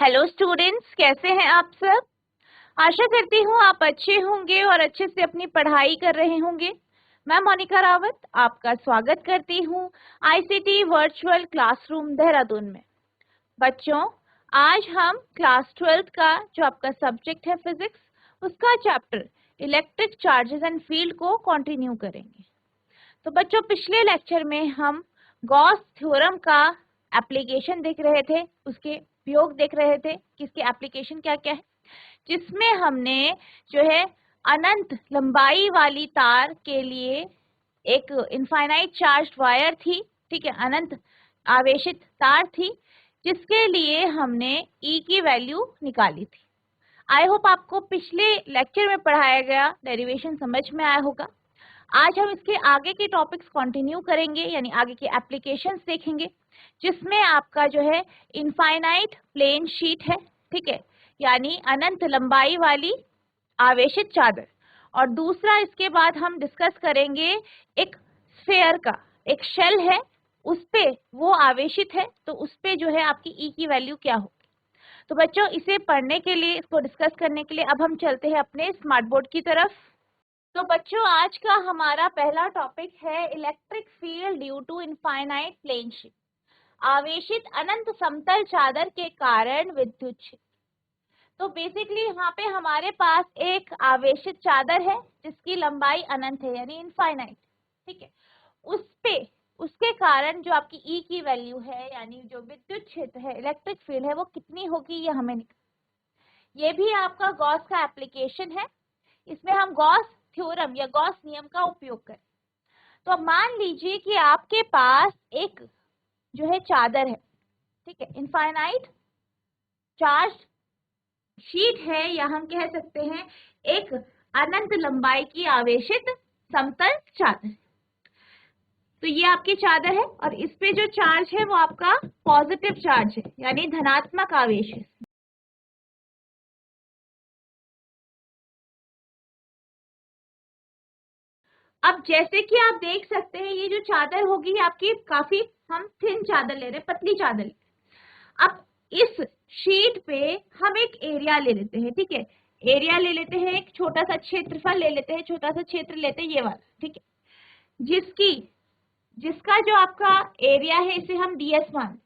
Hello students, कैसे हैं आप सब। आशा करती हूँ आप अच्छे होंगे और अच्छे से अपनी पढ़ाई कर रहे होंगे। मैं मोनिका रावत आपका स्वागत करती हूँ आईसीटी वर्चुअल क्लासरूम देहरादून में। बच्चों, आज हम क्लास 12 का जो आपका सब्जेक्ट है फिजिक्स, उसका chapter electric charges and field को कंटिन्यू करेंगे। तो बच्चों, पिछले लेक्चर में हम गॉस थ्योरम का एप्लीकेशन देख रहे थे, उसके उपयोग देख रहे थे कि इसके एप्लीकेशन क्या क्या है, जिसमें हमने जो है अनंत लंबाई वाली तार के लिए एक इनफाइनाइट चार्ज वायर थी, ठीक है, अनंत आवेशित तार थी, जिसके लिए हमने E की वैल्यू निकाली थी। आई होप आपको पिछले लेक्चर में पढ़ाया गया डेरिवेशन समझ में आया होगा। आज हम इसके आगे के टॉपिक्स कंटिन्यू करेंगे, यानी आगे के एप्लीकेशंस देखेंगे, जिसमें आपका जो है इनफाइनाइट प्लेन शीट है, ठीक है, यानी अनंत लंबाई वाली आवेशित चादर। और दूसरा, इसके बाद हम डिस्कस करेंगे एक स्फेयर का, एक शेल है, उस पे वो आवेशित है, तो उस पे जो है आपकी ई की वैल्यू क्या होगी। तो बच्चों, इसे पढ़ने के लिए, इसको डिस्कस करने के लिए अब हम चलते हैं अपने स्मार्ट बोर्ड की तरफ। तो बच्चों, आज का हमारा पहला टॉपिक है electric field due to infinite plane sheet, आवेशित अनंत समतल चादर के कारण विद्युत क्षेत्र। तो बेसिकली यहाँ पे हमारे पास एक आवेशित चादर है जिसकी लंबाई अनंत है, यानी इनफाइनाइट, ठीक है। उस पे उसके कारण जो आपकी ई की वैल्यू है, यानी जो विद्युत क्षेत्र है, इलेक्ट्रिक फील्ड है, वो कितनी होगी, ये हमें ये भी आपका गॉस का एप्लीकेशन है। इसमें हम गॉस थ्योरम या गॉस नियम का उपयोग करें। तो अब मान लीजिए कि आपके पास एक जो है चादर है, ठीक है, इनफाइनाइट चार्ज शीट है, या हम कह सकते हैं एक अनंत लंबाई की आवेशित समतल चादर। तो ये आपकी चादर है और इस पे जो चार्ज है वो आपका पॉजिटिव चार्ज है, यानी धनात्मक आवेश है। अब जैसे कि आप देख सकते हैं, ये जो चादर होगी आपकी काफी, हम थिन चादर ले रहे हैं, पतली चादर ले रहे हैं। अब इस शीट पे हम एक एरिया ले लेते हैं, ठीक है, एरिया ले लेते हैं, एक छोटा सा क्षेत्रफल ले लेते हैं, छोटा सा क्षेत्र लेते हैं, ये वाला, ठीक है, जिसका जो आपका एरिया है इसे हम डीएस मान,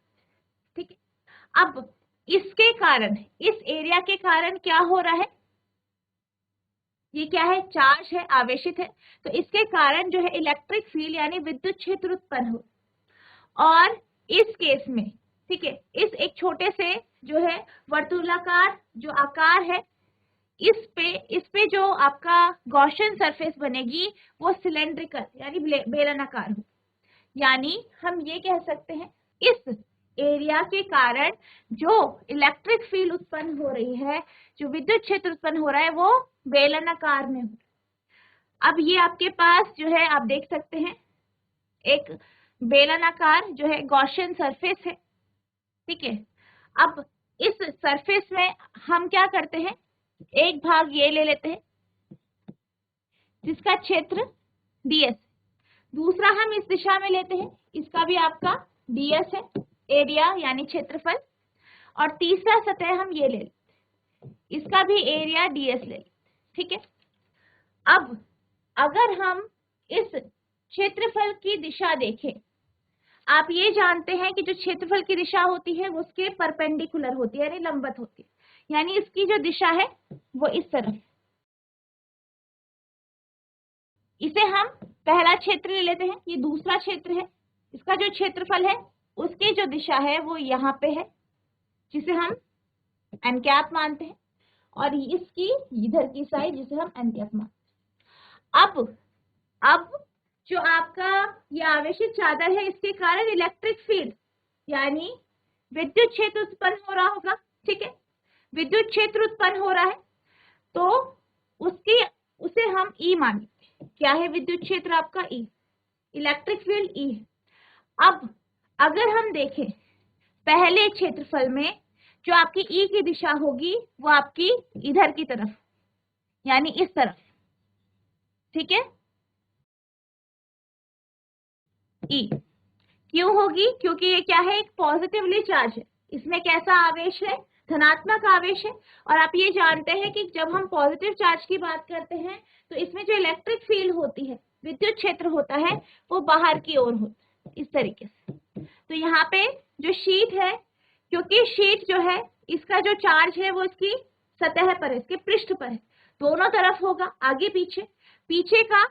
ठीक है। अब इसके कारण, इस एरिया के कारण क्या हो रहा है, ये क्या है, चार्ज है, आवेशित है, तो इसके कारण जो है इलेक्ट्रिक फील्ड यानी विद्युत क्षेत्र उत्पन्न हो। और इस केस में, ठीक है, इस एक छोटे से जो है वर्तुलाकार जो आकार है, इस पे जो आपका गॉसियन सरफेस बनेगी वो सिलेंड्रिकल यानी बेलनाकार हो। यानी हम ये कह सकते हैं इस एरिया के कारण जो इलेक्ट्रिक फील्ड उत्पन्न हो रही है, जो विद्युत क्षेत्र उत्पन्न हो रहा है, वो बेलनाकार में हो। अब ये आपके पास जो है आप देख सकते हैं एक बेलनाकार जो है गॉसियन सरफेस है, ठीक है। अब इस सरफेस में हम क्या करते हैं, एक भाग ये ले लेते हैं जिसका क्षेत्र ds, दूसरा हम इस दिशा में लेते हैं, इसका भी आपका ds है, एरिया यानी क्षेत्रफल, और तीसरा सतह हम ये ले लेते हैं, इसका भी एरिया ds ले लेते, ठीक है। अब अगर हम इस क्षेत्रफल की दिशा देखें, आप ये जानते हैं कि जो क्षेत्रफल की दिशा होती है वो उसके परपेंडिकुलर होती है, यानी लंबवत होती है, यानी इसकी जो दिशा है वो इस तरफ। इसे हम पहला क्षेत्र ले लेते हैं, ये दूसरा क्षेत्र है, इसका जो क्षेत्रफल है उसकी जो दिशा है वो यहाँ पे है, जिसे हम एन कैप मानते हैं, और इसकी इधर की साइड जिसे हम एन कैप मानते हैं। अब जो आपका ये आवेशित चादर है, इसके कारण इलेक्ट्रिक फील्ड यानी विद्युत क्षेत्र उत्पन्न हो रहा होगा, ठीक है, विद्युत क्षेत्र उत्पन्न हो रहा है, तो उसे हम ई मानेंगे। क्या है विद्युत क्षेत्र आपका, ई, इलेक्ट्रिक फील्ड ई है। अब अगर हम देखें पहले क्षेत्रफल में, जो आपकी ई की दिशा होगी वो आपकी इधर की तरफ, यानी इस तरफ, ठीक है, ई क्यों होगी, क्योंकि ये क्या है, एक पॉजिटिवली चार्ज है, इसमें कैसा आवेश है, धनात्मक आवेश है। और आप ये जानते हैं कि जब हम पॉजिटिव चार्ज की बात करते हैं तो इसमें जो इलेक्ट्रिक फील्ड होती है, विद्युत क्षेत्र होता है, वो बाहर की ओर होता है इस तरीके से। तो यहाँ पे जो शीट है, क्योंकि शीट जो है इसका जो चार्ज है वो इसकी सतह पर है, इसके पृष्ठ पर है, दोनों तरफ होगा, आगे पीछे। पीछे का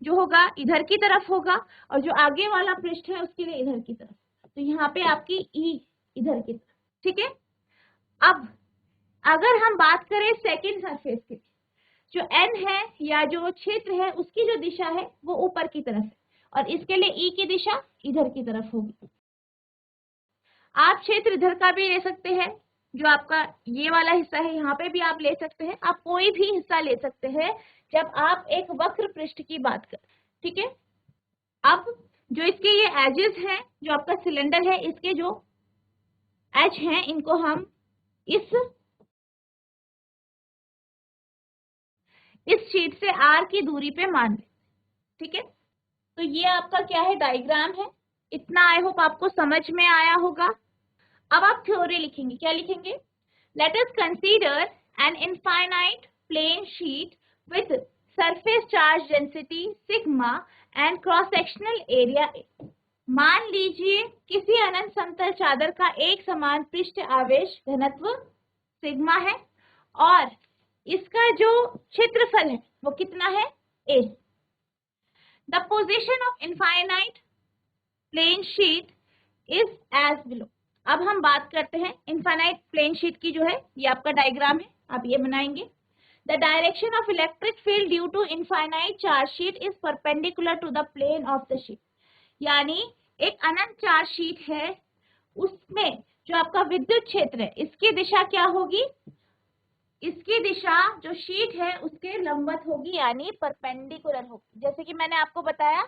जो होगा इधर की तरफ होगा और जो आगे वाला पृष्ठ है उसके लिए इधर की तरफ। तो यहाँ पे आपकी ई इधर की तरफ, ठीक है। अब अगर हम बात करें सेकंड सरफेस की, जो एन है या जो क्षेत्र है उसकी जो दिशा है वो ऊपर की तरफ है और इसके लिए ई की दिशा इधर की तरफ होगी। आप क्षेत्र इधर का भी ले सकते हैं, जो आपका ये वाला हिस्सा है यहाँ पे भी आप ले सकते हैं, आप कोई भी हिस्सा ले सकते हैं जब आप एक वक्र पृष्ठ की बात करें, ठीक है। अब जो इसके ये एजेस हैं, जो आपका सिलेंडर है, इसके जो एज हैं इनको हम इस शीट से आर की दूरी पे मान लें, ठीक है। तो ये आपका क्या है, डायग्राम है। इतना आई होप आपको समझ में आया होगा। अब आप थ्योरी लिखेंगे, क्या लिखेंगे? Let us consider an infinite plane sheet with surface charge density sigma and cross sectional area. मान लीजिए किसी अनंत समतल चादर का एक समान पृष्ठ आवेश घनत्व सिग्मा है और इसका जो क्षेत्रफल है वो कितना है, a। The position of infinite plane sheet is as below। अब हम बात करते हैं इनफाइनाइट प्लेन शीट की, जो है ये आपका डायग्राम है, आप ये बनाएंगे। The direction of electric field due to infinite charge sheet is perpendicular to the plane of the sheet। यानी एक अनंत चार्ज शीट है, उसमें जो आपका विद्युत क्षेत्र है इसकी दिशा क्या होगी, इसकी दिशा जो शीट है उसके लंबवत होगी, यानी परपेंडिकुलर होगी। जैसे कि मैंने आपको बताया,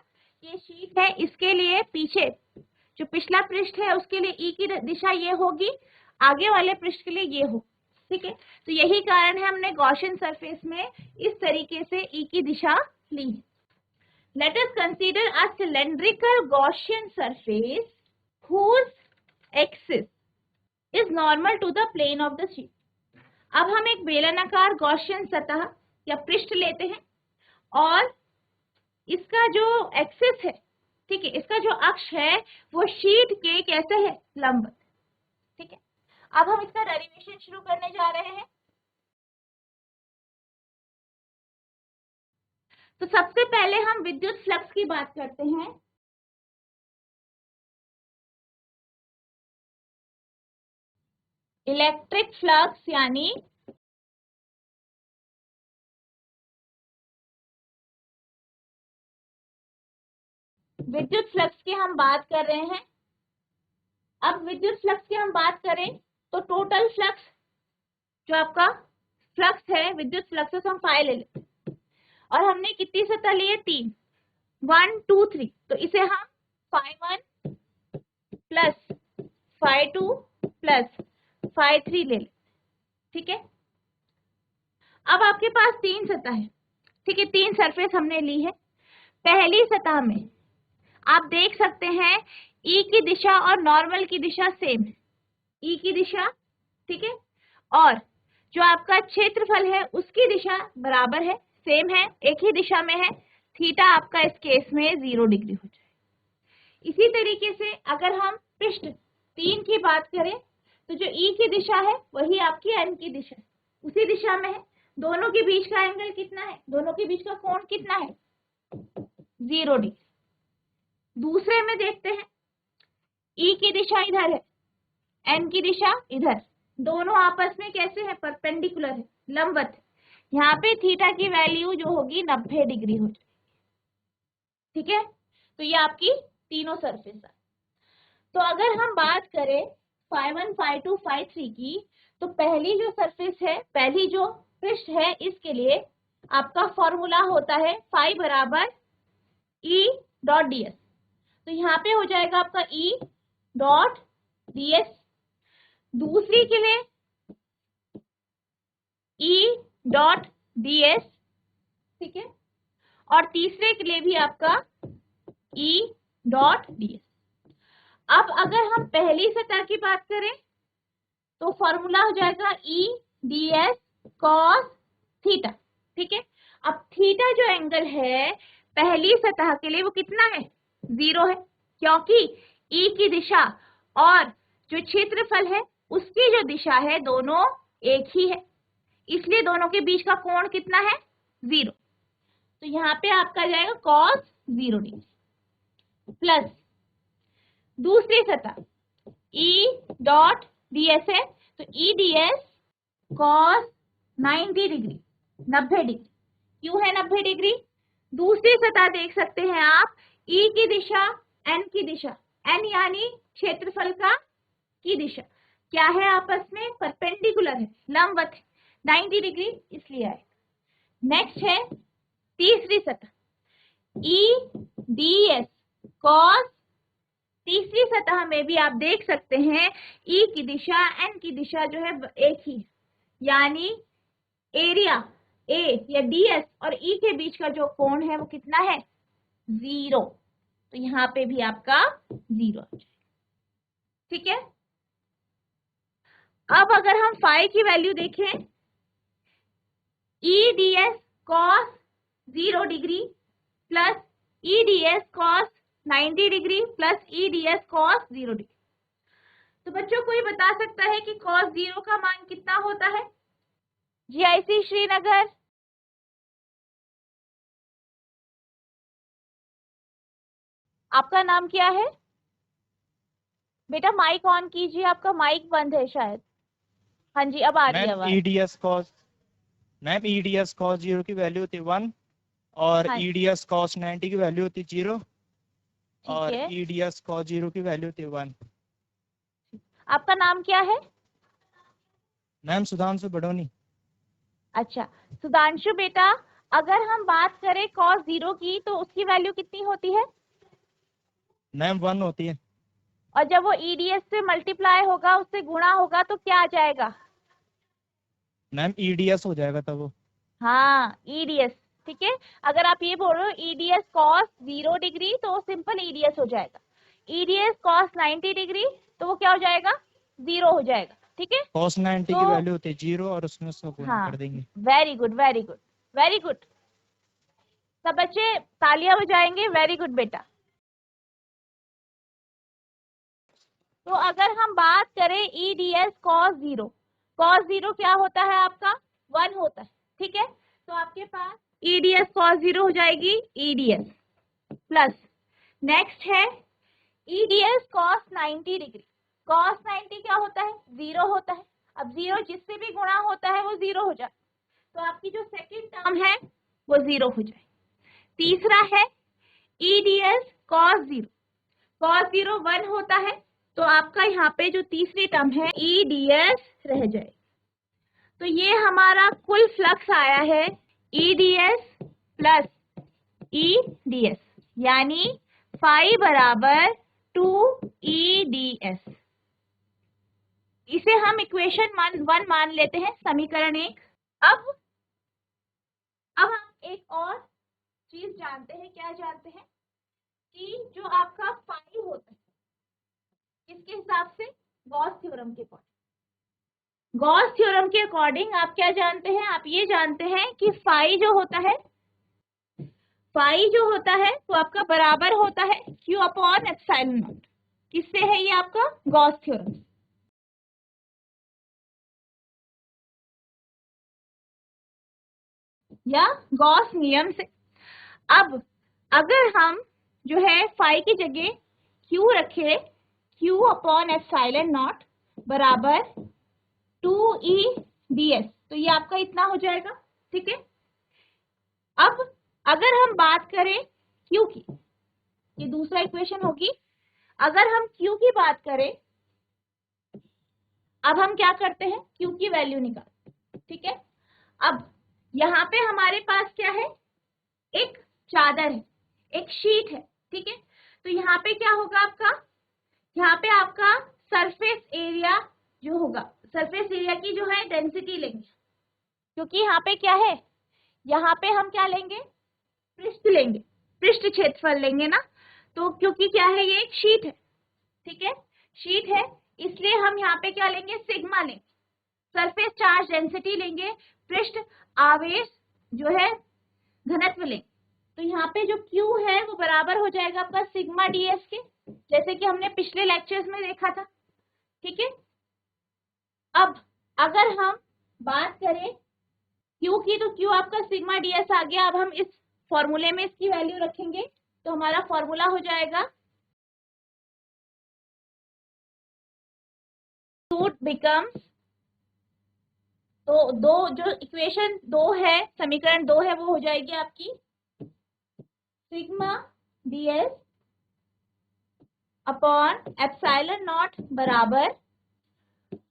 ये शीट है, इसके लिए पीछे जो पिछला पृष्ठ है उसके लिए ई की दिशा ये होगी, आगे वाले पृष्ठ के लिए ये हो, ठीक है। तो यही कारण है हमने गॉसियन सरफेस में इस तरीके से ई की दिशा ली है। Late us consider a cylindrical Gaussian surface whose axis is normal to the plane of the sheet। अब हम एक बेलनाकार गॉसियन सतह या पृष्ठ लेते हैं और इसका जो एक्सिस है, ठीक है, इसका जो अक्ष है वो शीट के कैसे है, लंबवत, ठीक है। अब हम इसका डेरिवेशन शुरू करने जा रहे हैं। तो सबसे पहले हम विद्युत फ्लक्स की बात करते हैं। इलेक्ट्रिक फ्लक्स यानी विद्युत फ्लक्स की हम बात कर रहे हैं। अब विद्युत फ्लक्स की हम बात करें तो टोटल फ्लक्स, जो आपका फ्लक्स है विद्युत फ्लक्स, हम फाई ले लेते हैं और हमने कितनी सतह ली है, 3, 1 2 3। तो इसे हम φ1 प्लस φ2 प्लस φ3 ले लेते, ठीक है। अब आपके पास 3 सतह है, ठीक है, 3 सरफेस हमने ली है। पहली सतह में आप देख सकते हैं ई की दिशा और नॉर्मल की दिशा सेम है, ई की दिशा, ठीक है, और जो आपका क्षेत्रफल है उसकी दिशा बराबर है, सेम है, एक ही दिशा में है। थीटा आपका इस केस में 0 डिग्री हो जाए। इसी तरीके से अगर हम पृष्ठ 3 की बात करें तो जो ई की दिशा है वही आपकी एन की दिशा है, उसी दिशा में है। दोनों के बीच का एंगल कितना है, दोनों के बीच का कोण कितना है, 0 डिग्री। दूसरे में देखते हैं, ई की दिशा इधर है, एन की दिशा इधर, दोनों आपस में कैसे है, परपेंडिकुलर है, लंबवत है। यहाँ पे थीटा की वैल्यू जो होगी 90 डिग्री हो जाएगी, ठीक है। तो ये आपकी तीनों सरफेस है। तो अगर हम बात करें φ1 φ2 φ3 की, तो पहली जो सरफेस है, पहली जो पृष्ठ है, इसके लिए आपका फॉर्मूला होता है फाई बराबर ई डॉट डी एस। तो यहाँ पे हो जाएगा आपका ई डॉट डी एस, दूसरी के लिए ई डॉट डी एस, ठीक है, और तीसरे के लिए भी आपका ई डॉट डी एस। अब अगर हम पहली सतह की बात करें तो फॉर्मूला हो जाएगा E D S cos theta. ठीक है, अब थीटा जो एंगल है पहली सतह के लिए वो कितना है, 0 है, क्योंकि ई की दिशा और जो क्षेत्रफल है उसकी जो दिशा है दोनों एक ही है, इसलिए दोनों के बीच का कोण कितना है, 0। तो यहाँ पे आपका जाएगा cos 0 डिग्री प्लस दूसरी सतह E डॉट ds है, तो E ds cos 90 degree, 90 degree. क्यों है 90 डिग्री? दूसरी सतह देख सकते हैं आप, E की दिशा N की दिशा, N यानी क्षेत्रफल का की दिशा क्या है, आपस में परपेंडिकुलर है, लंबवत है, 90 डिग्री इसलिए आए। नेक्स्ट है तीसरी सतह E ds cos, तीसरी सतह में भी आप देख सकते हैं E की दिशा N की दिशा जो है एक ही है, यानी एरिया A या ds और E के बीच का जो कोण है वो कितना है, 0। तो यहाँ पे भी आपका 0 आ जाएगा। ठीक है, अब अगर हम फाई की वैल्यू देखें, E D S cos 0 degree plus E D S cos 90 degree plus E D S cos 0 degree. तो बच्चों कोई बता सकता है कि कॉस 0 का मान कितना होता है? जीआईसी श्रीनगर, आपका नाम क्या है बेटा? माइक ऑन कीजिए, आपका माइक बंद है शायद। हाँ जी, अब आ रही है आवाज। EDS cos, ma'am EDS cos 0 की वैल्यू होती है 1 और हाँ, ईडीएस कॉस 90 की वैल्यू होती है 0 और ठीक है। ईडीएस कॉस 0 की वैल्यू होती है 1। आपका नाम क्या है? मैम सुधांशु बडोनी। अच्छा सुधांशु बेटा, अगर हम बात करें cos 0 की तो उसकी वैल्यू कितनी होती है? मैम 1 होती है। और जब वो ईडीएस से मल्टीप्लाई होगा, उससे गुणा होगा तो क्या आ जाएगा? मैम ईडीएस हो जाएगा तब वो। हाँ ईडीएस, ठीक है। अगर आप ये बोल रहे हो ईडीएस cos 0 डिग्री तो वो सिंपल ईडीएस हो जाएगा। ईडीएस cos 90 डिग्री तो वो क्या हो जाएगा, 0 हो जाएगा। ठीक है, cos 90 तो की वैल्यू होती है 0 और उसमें उसको गुणा हाँ, कर देंगे। Very good very good very good, सब बच्चे तालियां बजाएंगे, वेरी गुड बेटा। तो अगर हम बात करें ईडीएस cos 0, cos 0 क्या होता है आपका, 1 होता है। ठीक है, तो आपके पास ईडीएस cos 0 हो जाएगी ईडीएस प्लस, नेक्स्ट है ईडीएस cos 90 डिग्री। cos 90 क्या होता है, 0 होता है। अब 0 जिससे भी गुणा होता है वो 0 हो जाए, तो आपकी जो सेकंड टर्म है वो 0 हो जाए। तीसरा है ईडीएस cos 0, cos 0 1 होता है, तो आपका यहाँ पे जो तीसरी टर्म है ईडीएस रह जाए। तो ये हमारा कुल फ्लक्स आया है ईडीएस प्लस ईडीएस, यानी फाई बराबर 2EDS। इसे हम इक्वेशन 1 मान लेते हैं, समीकरण 1। अब हम एक और चीज जानते हैं, क्या जानते हैं कि जो आपका फाई होता है किसके हिसाब से, गॉस थ्योरम के अकॉर्डिंग। गॉस थ्योरम के अकॉर्डिंग आप क्या जानते हैं, आप ये जानते हैं कि फाई जो होता है, फाई जो होता है तो आपका बराबर होता है Q अपॉन एप्सिलॉन नॉट। किससे है ये आपका, गॉस थ्योरम या गॉस नियम से। अब अगर हम जो है फाई की जगह Q रखे, Q अपॉन एप्सिलॉन नॉट बराबर 2EDS, तो ये आपका इतना हो जाएगा। ठीक है, अब अगर हम बात करें Q की, ये दूसरा इक्वेशन होगी। अगर हम Q की बात करें, अब हम क्या करते हैं, Q की वैल्यू निकालते हैं। ठीक है, अब यहाँ पे हमारे पास क्या है, एक चादर है, एक शीट है। ठीक है, तो यहाँ पे क्या होगा आपका, यहाँ पे आपका सरफेस एरिया जो होगा, सरफेस एरिया की जो है डेंसिटी लेंगे, क्योंकि यहाँ पे क्या है, यहाँ पे हम क्या लेंगे, पृष्ठ लेंगे, पृष्ठ क्षेत्रफल लेंगे ना। तो क्योंकि क्या है, ये एक शीट है। ठीक है, शीट है इसलिए हम यहाँ पे क्या लेंगे, सिग्मा लेंगे, सरफेस चार्ज डेंसिटी लेंगे, पृष्ठ आवेश जो है घनत्व लेंगे। तो यहाँ पे जो Q है वो बराबर हो जाएगा आपका सिग्मा ds के, जैसे कि हमने पिछले लेक्चर्स में देखा था। ठीक है, अब अगर हम बात करें Q की, तो Q आपका सिग्मा ds आ गया। अब हम इस फॉर्मूले में इसकी वैल्यू रखेंगे, तो हमारा फॉर्मूला हो जाएगा, रूट बिकम्स, तो दो जो इक्वेशन 2 है, समीकरण 2 है, वो हो जाएगी आपकी sigma ds upon epsilon not बराबर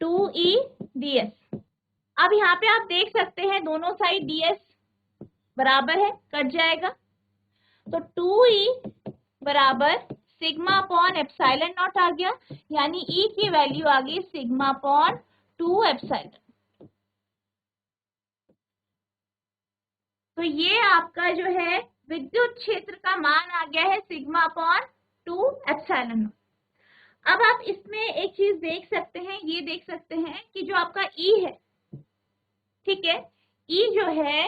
2e ds। अब यहाँ पे आप देख सकते हैं दोनों साइड ds बराबर है, कट जाएगा, तो 2e बराबर सिग्मा अपॉन एप्सिलॉन नॉट आ गया, यानी e की वैल्यू आ गई सिग्मा अपॉन 2 एप्सिलॉन। तो ये आपका जो है विद्युत क्षेत्र का मान आ गया है सिग्मा अपॉन 2 एप्सिलॉन नॉट। अब आप इसमें एक चीज देख सकते हैं, ये देख सकते हैं कि जो आपका E है, ठीक है, E जो है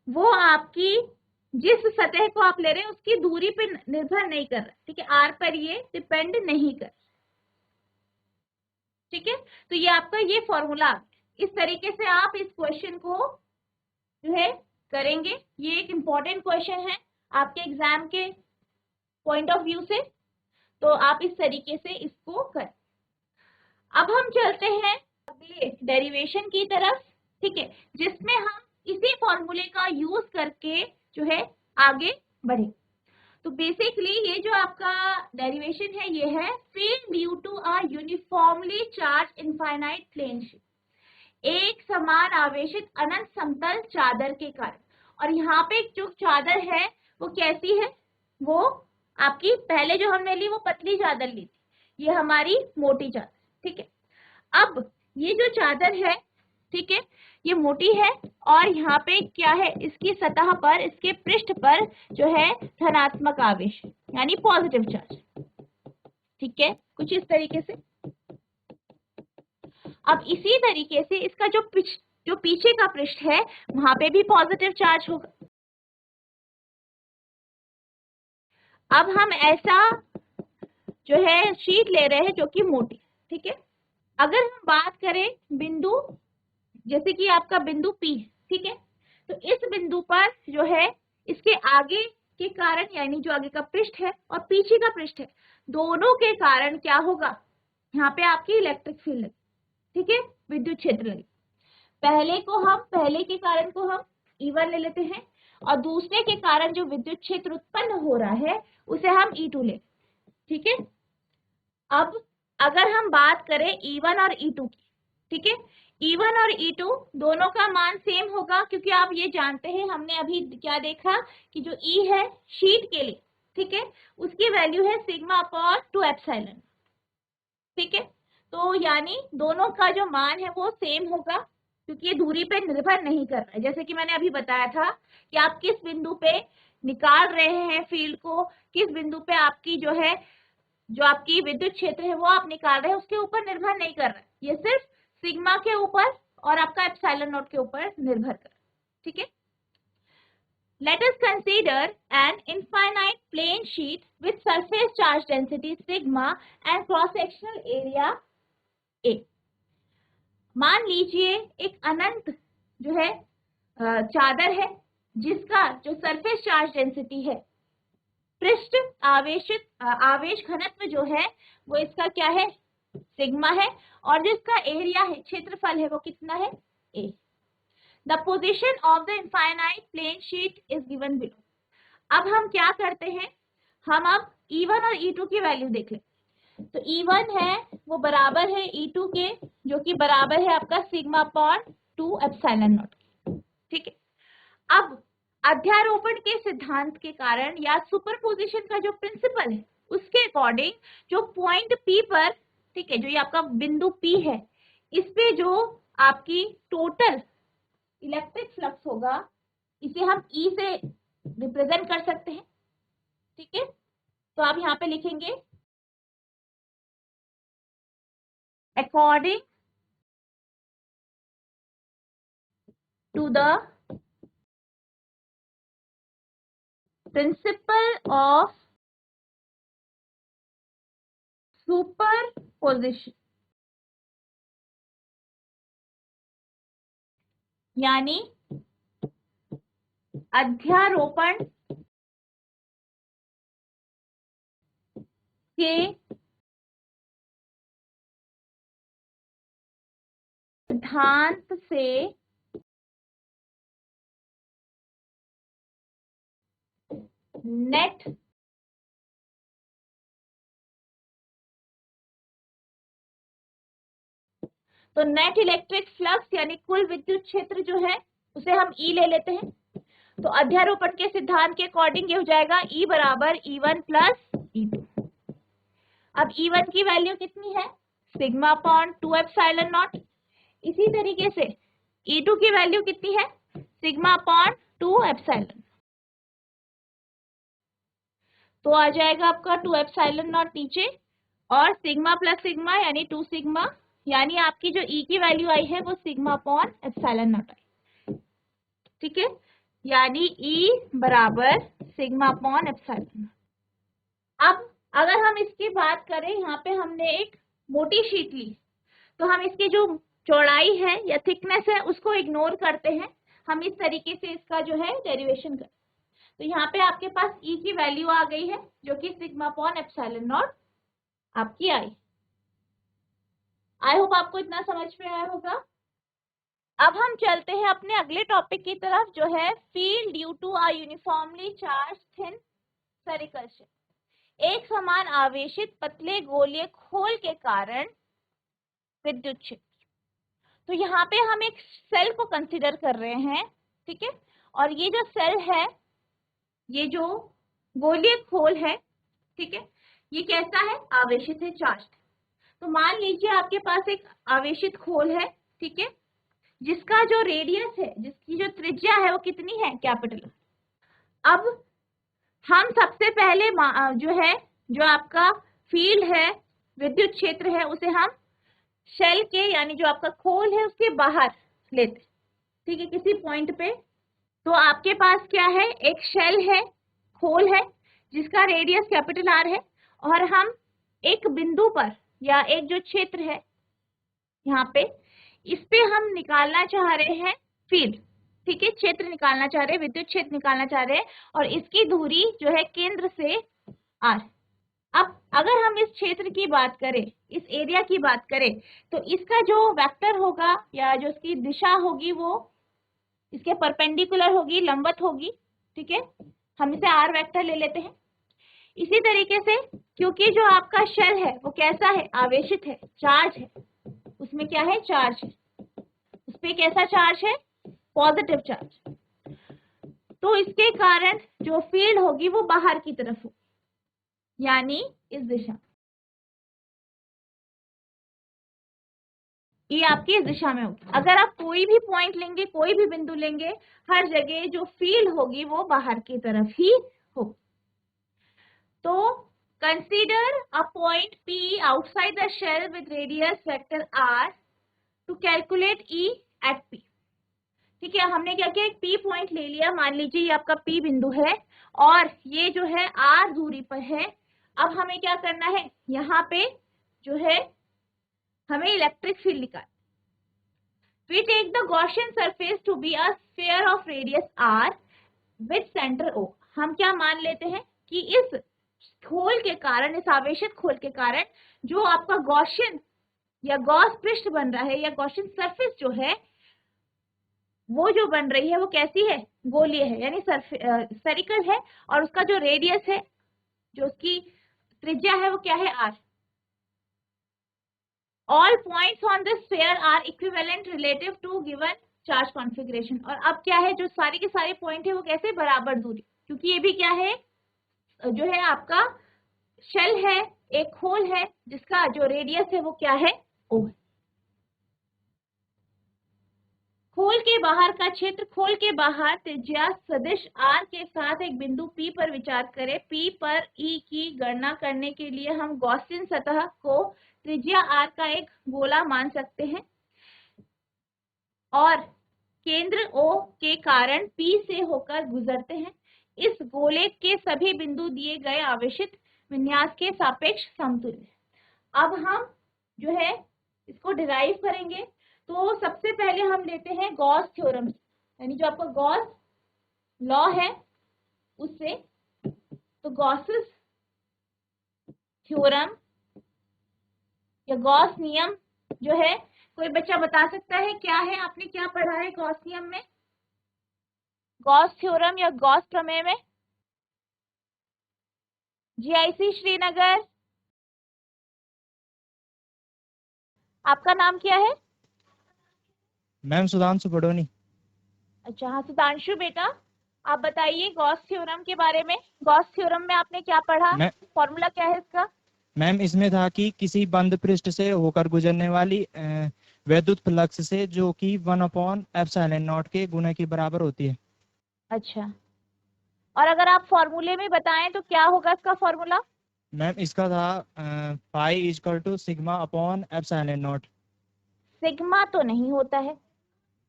वो आपकी जिस सतह को आप ले रहे हैं उसकी दूरी पे निर्भर नहीं कर रहा, ठीक है, R पर ये डिपेंड नहीं कर, ठीक है। तो ये आपका ये फॉर्मूला, इस तरीके से आप इस क्वेश्चन को जो है करेंगे। ये एक इम्पॉर्टेंट क्वेश्चन है आपके एग्जाम के पॉइंट ऑफ व्यू से, तो आप इस तरीके से इसको करें। अब हम चलते हैं अगले डेरिवेशन की तरफ, ठीक है, जिसमें हम इसी फॉर्मूले का यूज करके जो है आगे बढ़े। तो बेसिकली ये जो आपका डेरिवेशन है ये है field due to a uniformly charge infinite plane sheet, एक समान आवेशित अनंत समतल चादर के कारण। और यहाँ पे जो चादर है वो कैसी है, वो आपकी पहले जो हमने ली वो पतली चादर ली थी, ये हमारी मोटी चादर, ठीक है। अब ये जो चादर है, ठीक है, ये मोटी है और यहाँ पे क्या है, इसकी सतह पर, इसके पृष्ठ पर जो है धनात्मक आवेश यानी पॉजिटिव चार्ज, ठीक है, कुछ इस तरीके से। अब इसी तरीके से इसका जो पीछे का पृष्ठ है वहां पे भी पॉजिटिव चार्ज होगा। अब हम ऐसा जो है शीट ले रहे हैं जो कि मोटी, ठीक है। अगर हम बात करें बिंदु, जैसे कि आपका बिंदु P है, ठीक है, तो इस बिंदु पर जो है इसके आगे के कारण यानी जो आगे का पृष्ठ है और पीछे का पृष्ठ है, दोनों के कारण क्या होगा, यहाँ पे आपकी इलेक्ट्रिक फील्ड लगी, ठीक है, विद्युत क्षेत्र लगी। पहले के कारण को हम E1 ले लेते हैं और दूसरे के कारण जो विद्युत क्षेत्र उत्पन्न हो रहा है उसे हम E2 ले, ठीक है। अब अगर हम बात करें E1 और E2 की, ठीक है, E1 और E2 दोनों का मान सेम होगा, क्योंकि आप ये जानते हैं, हमने अभी क्या देखा कि जो E है शीट के लिए, ठीक है, उसकी वैल्यू है सिग्मा अपॉन 2 एप्सिलॉन, ठीक है। तो यानी दोनों का जो मान है वो सेम होगा, क्योंकि ये दूरी पे निर्भर नहीं कर रहा है। जैसे कि मैंने अभी बताया था कि आप किस बिंदु पे निकाल रहे हैं फील्ड को, किस बिंदु पे आपकी जो है जो आपकी विद्युत क्षेत्र है वो आप निकाल रहे हैं, उसके ऊपर निर्भर नहीं कर रहा है, ये सिर्फ सिग्मा के ऊपर और आपका एप्सिलॉन नॉट के ऊपर निर्भर कर, ठीक है। Let us consider an infinite plane sheet with surface charge density sigma and cross-sectional area A। मान लीजिए एक अनंत जो है चादर है जिसका जो सरफेस चार्ज डेंसिटी है, पृष्ठ आवेश घनत्व जो है वो इसका क्या है, सिग्मा है, और जिसका एरिया है, क्षेत्रफल है, वो कितना है, A। The position of the infinite plane sheet is given below। अब हम क्या करते हैं, हम अब E1 और E2 की वैल्यू देख लें। तो E1 है वो बराबर है E2 के, जो कि बराबर है आपका सिग्मा अपॉन 2 एप्सिलॉन नॉट, ठीक है। अब अध्यारोपण के सिद्धांत के कारण या सुपरपोजिशन का जो प्रिंसिपल है उसके अकॉर्डिंग जो पॉइंट P पर, ठीक है, जो ये आपका बिंदु P है, इस पे जो आपकी टोटल इलेक्ट्रिक फ्लक्स होगा इसे हम E से रिप्रेजेंट कर सकते हैं, ठीक है। तो आप यहाँ पे लिखेंगे according to the principle of superposition, यानी अध्यारोपण के सिद्धांत से नेट तो नेट इलेक्ट्रिक फ्लक्स यानी कुल विद्युत क्षेत्र जो है उसे हम E ले लेते हैं। तो अध्यारोपण के सिद्धांत के अकॉर्डिंग ये हो जाएगा E बराबर E1 प्लस E2। अब E1 की वैल्यू कितनी है, सिग्मा अपॉन 2 एप्सिलॉन नॉट। इसी तरीके से E2 की वैल्यू कितनी है, सिग्मा अपॉन 2 एप्सिलॉन। तो आ जाएगा आपका 2 एप्सिलॉन नॉट नीचे और सिग्मा प्लस सिग्मा यानी 2 सिग्मा, यानी आपकी जो E की वैल्यू आई है वो sigma upon epsilon not I. ठीक है, यानी E बराबर सिग्मा अपॉन एप्सिलॉन। अब अगर हम इसकी बात करें, यहाँ पे हमने एक मोटी शीट ली तो हम इसकी जो चौड़ाई है या थिकनेस है उसको इग्नोर करते हैं, हम इस तरीके से इसका जो है डेरिवेशन करते हैं। तो यहाँ पे आपके पास E की वैल्यू आ गई है जो कि सिग्मा अपॉन एप्सिलॉन नॉट आपकी आई। आई होप आपको इतना समझ में आया होगा। अब हम चलते हैं अपने अगले टॉपिक की तरफ जो है field due to a uniformly charge thin spherical shell. एक समान आवेशित पतले गोलीय खोल के कारण विद्युत क्षेत्र। तो यहाँ पे हम एक सेल को कंसीडर कर रहे हैं, ठीक है, और ये जो सेल है, ये जो गोलीय खोल है, ठीक है, ये कैसा है, आवेशित है, चार्ज। तो मान लीजिए आपके पास एक आवेशित खोल है, ठीक है, जिसका जो रेडियस है, जिसकी जो त्रिज्या है वो कितनी है, कैपिटल। अब हम सबसे पहले जो है, जो आपका फील्ड है, विद्युत क्षेत्र है, उसे हम शेल के यानी जो आपका खोल है उसके बाहर लेते, ठीक है, किसी पॉइंट पे। तो आपके पास क्या है, एक शेल है, खोल है जिसका रेडियस कैपिटल आर है, और हम एक बिंदु पर या एक जो क्षेत्र है यहाँ पे, इस पे हम निकालना चाह रहे हैं फील्ड, ठीक है, क्षेत्र निकालना चाह रहे हैं, विद्युत क्षेत्र निकालना चाह रहे हैं, और इसकी दूरी जो है केंद्र से आर। अब अगर हम इस क्षेत्र की बात करें, इस एरिया की बात करें, तो इसका जो वेक्टर होगा या जो इसकी दिशा होगी वो इसके परपेंडिकुलर होगी, लंबवत होगी, ठीक है, हम इसे आर वेक्टर ले लेते हैं। इसी तरीके से क्योंकि जो आपका शेल है वो कैसा है, आवेशित है, चार्ज है, उसमें क्या है, चार्ज है, उस पे कैसा चार्ज है, पॉजिटिव चार्ज। तो इसके कारण जो फील्ड होगी वो बाहर की तरफ होगी, यानी इस दिशा, ये आपकी इस दिशा में होगी। अगर आप कोई भी पॉइंट लेंगे, कोई भी बिंदु लेंगे, हर जगह जो फील्ड होगी वो बाहर की तरफ ही होगी। तो consider a point P outside the shell with radius vector R to calculate E at P। ठीक है, हमने क्या किया, एक P पॉइंट ले लिया, मान लीजिए ये आपका P बिंदु है और ये जो है R दूरी पर है। अब हमें क्या करना है, यहाँ पे जो है हमें इलेक्ट्रिक फील्ड निकाल। We take the Gaussian surface to be a sphere of radius R with center O। हम क्या मान लेते हैं कि इस खोल के कारण, इस आवेशित खोल के कारण जो आपका गॉसियन या गॉस पृष्ठ बन रहा है या गॉसियन सरफेस जो है वो जो बन रही है वो कैसी है, गोलीय है, यानी स्फेरिकल है, और उसका जो रेडियस है, जो उसकी त्रिज्या है वो क्या है, R। All points on the sphere are equivalent relative to given charge configuration। और अब क्या है, जो सारे के सारे पॉइंट है वो कैसे, बराबर दूरी, क्योंकि ये भी क्या है, जो है आपका शेल है, एक खोल है जिसका जो रेडियस है वो क्या है, O है। खोल के बाहर का क्षेत्र, खोल के बाहर त्रिज्या सदिश r के साथ एक बिंदु P पर विचार करें। P पर E की गणना करने के लिए हम गॉसियन सतह को त्रिज्या r का एक गोला मान सकते हैं और केंद्र O के कारण P से होकर गुजरते हैं। इस गोले के सभी बिंदु दिए गए आवेशित विन्यास के सापेक्ष समतुल्य। अब हम जो है इसको डिराइव करेंगे। तो सबसे पहले हम लेते हैं गॉस थ्योरम, यानी जो आपका गॉस लॉ है उससे। तो गॉसेस थ्योरम या गॉस नियम जो है, कोई बच्चा बता सकता है क्या है, आपने क्या पढ़ा है गॉस नियम में, गॉस थ्योरम या गॉस प्रमेय में? जीआईसी श्रीनगर, आपका नाम क्या है? मैम सुधांशु बडोनी। अच्छा हाँ सुधांशु बेटा, आप बताइए गॉस थ्योरम के बारे में। गॉस थ्योरम में आपने क्या पढ़ा, फॉर्मूला क्या है इसका? मैम इसमें था कि किसी बंद पृष्ठ से होकर गुजरने वाली वैद्युत फ्लक्स से जो कि 1/ε0 के गुणे के बराबर होती है। अच्छा, और अगर आप फॉर्मूले में बताएं तो क्या होगा इसका फॉर्मूला? मैम इसका था phi is equal to sigma upon ε0। Sigma तो नहीं होता है,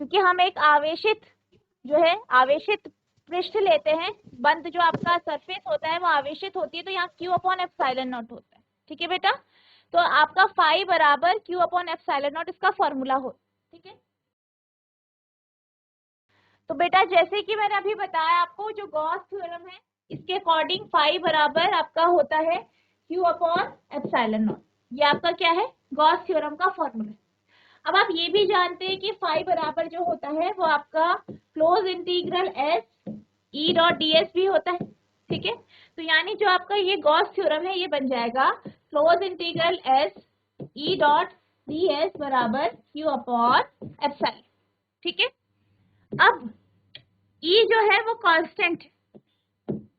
क्योंकि हम एक आवेशित जो है आवेशित पृष्ठ लेते हैं। बंद जो आपका सरफेस होता है वो आवेशित होती है, तो यहाँ Q अपॉन एप्सिलॉन नॉट होता है। ठीक है बेटा, तो आपका फाई बराबर Q अपॉन एप्सिलॉन नॉट इसका फॉर्मूला हो। ठीक है, तो बेटा जैसे कि मैंने अभी बताया आपको, जो गॉस थ्योरम है इसके अकॉर्डिंग फाई बराबर आपका होता है Q अपॉन एप्सिलॉन नॉट। ये आपका क्या है, गॉस थ्योरम का फॉर्मूला। अब आप ये भी जानते हैं कि फाई बराबर जो होता है वो आपका close integral S E dot ds भी होता है। ठीक है, तो यानी जो आपका ये गॉस थ्योरम है ये बन जाएगा close integral S E dot ds बराबर Q अपॉन एप्सिलॉन। ठीक है, अब E जो है वो कांस्टेंट है।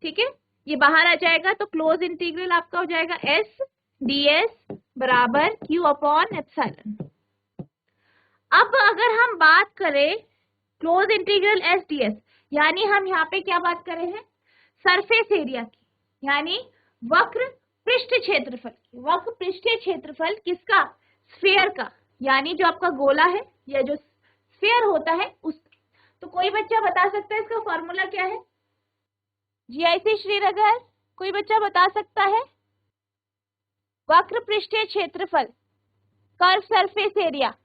ठीक है, ये बाहर आ जाएगा तो क्लोज इंटीग्रल आपका हो जाएगा S ds बराबर Q अपॉन एप्सिलॉन। अब अगर हम बात करें close integral S D S, यानी हम यहाँ पे क्या बात कर रहे हैं, सरफेस एरिया की, यानी वक्र पृष्ठ क्षेत्रफल की। वक्र पृष्ठीय क्षेत्रफल किसका, स्फीयर का, यानी जो आपका गोला है या जो स्फीयर होता है उस। तो कोई बच्चा बता सकता है इसका फॉर्मूला क्या है? जीआईसी श्रीनगर, कोई बच्चा बता सकता है? वक्र पृष्ठीय क्षेत्रफल, कर्व सरफेस एरिया,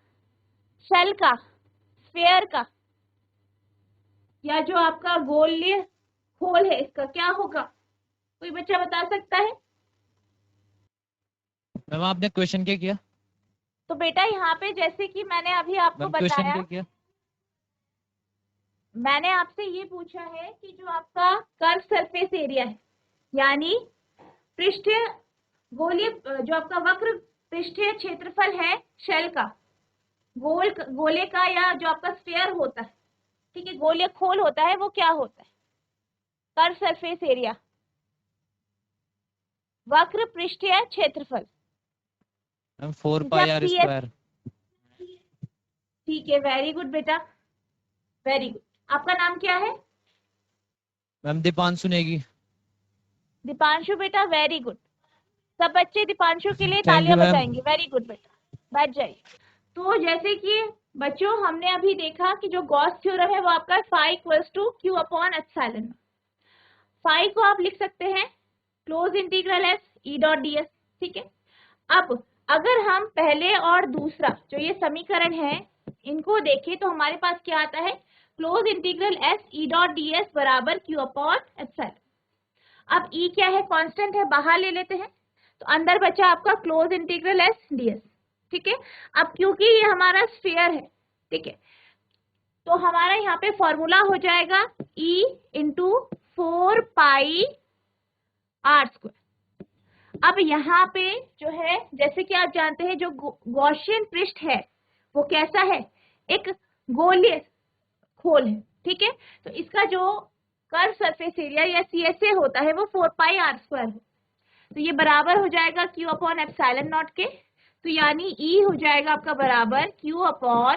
शेल का, स्फीयर का, या जो आपका गोलीय खोल है इसका क्या होगा? कोई बच्चा बता सकता है? मैम आपने क्वेश्चन क्या किया? तो बेटा यहाँ पे जैसे कि मैंने अभी आपको क्वेश्चन क्या बताया, किया? मैंने आपसे ये पूछा है कि जो आपका कर्व सरफेस एरिया है, यानी पृष्ठीय गोलीय जो आपका वक्र पृष्ठीय क्षेत्रफल है शेल का, गोले का, या जो आपका स्फीयर होता है, ठीक है, गोलीय खोल होता है, वो क्या होता है? कर्व सरफेस एरिया, वक्र पृष्ठीय क्षेत्रफल 4πr²। ठीक है, वेरी गुड बेटा, वेरी गुड। आपका नाम क्या है? मैम दीपांशु नेगी। दीपांशु बेटा, वेरी गुड। सब बच्चे दीपांशु के लिए Thank you, तालियां ma'am. बजाएंगे। वेरी गुड बेटा, बैठ जाइए। तो जैसे कि बच्चों हमने अभी देखा कि जो गॉस थ्योरम है वो आपका phi equals to Q upon epsilon. Phi को आप लिख सकते हैं close integral S E dot D S. ठीक है, अब अगर हम पहले और दूसरा जो ये समीकरण है इनको देखें तो हमारे पास क्या आता है, close integral S E dot D S बराबर Q अपॉन एप्सिलॉन। अब E क्या है, कांस्टेंट है, बाहर ले लेते हैं, तो अंदर बचा आपका close integral S D S. ठीक है, अब क्योंकि ये हमारा स्फीयर है, ठीक है, तो हमारा यहाँ पे फॉर्मूला हो जाएगा E इंटू 4πr²। अब यहाँ पे जो है, जैसे कि आप जानते हैं, जो गॉसियन पृष्ठ है वो कैसा है, एक गोलीय खोल है। ठीक है, तो इसका जो कर्व सरफेस एरिया या CSA होता है वो 4πr² है। तो ये बराबर हो जाएगा Q अपॉन एप्सिलॉन नॉट के, तो यानी E हो जाएगा आपका बराबर Q upon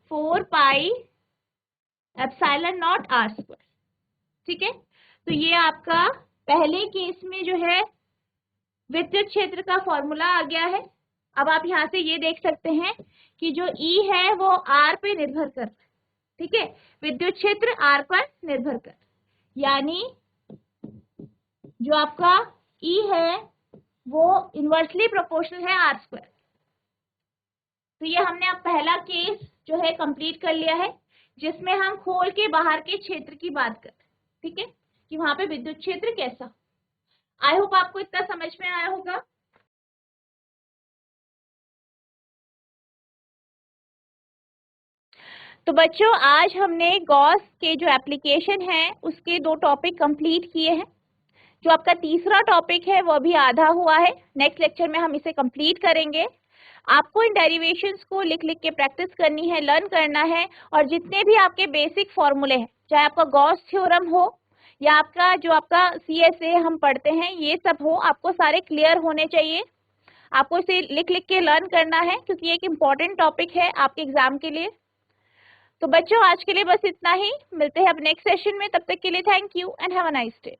4πr²। Epsilon naught R square. ठीक है, तो ये आपका पहले केस में जो है विद्युत क्षेत्र का फॉर्मूला आ गया है। अब आप यहाँ से ये देख सकते हैं कि जो E है वो R पे निर्भर कर, ठीक है, विद्युत क्षेत्र R पर निर्भर कर, यानी जो आपका E है वो इनवर्सली प्रोपोर्शनल है R स्क्वायर। तो ये हमने अब पहला केस जो है कंप्लीट कर लिया है, जिसमें हम खोल के बाहर के क्षेत्र की बात कर, ठीक है, कि वहां पे विद्युत क्षेत्र कैसा। आई होप आपको इतना समझ में आया होगा। तो बच्चों आज हमने गॉस के जो एप्लीकेशन है उसके 2 टॉपिक कंप्लीट किए हैं। जो आपका तीसरा टॉपिक है वो अभी आधा हुआ है, नेक्स्ट लेक्चर में हम इसे कंप्लीट करेंगे। आपको इन डेरिवेशंस को लिख लिख के प्रैक्टिस करनी है, लर्न करना है, और जितने भी आपके बेसिक फॉर्मूले हैं, चाहे आपका गॉस थ्योरम हो या आपका जो आपका CSA हम पढ़ते हैं ये सब हो, आपको सारे क्लियर होने चाहिए। आपको इसे लिख लिख के लर्न करना है क्योंकि ये एक इम्पॉर्टेंट टॉपिक है आपके एग्जाम के लिए। तो बच्चों आज के लिए बस इतना ही, मिलते हैं अब नेक्स्ट सेशन में, तब तक के लिए thank you and have a nice day.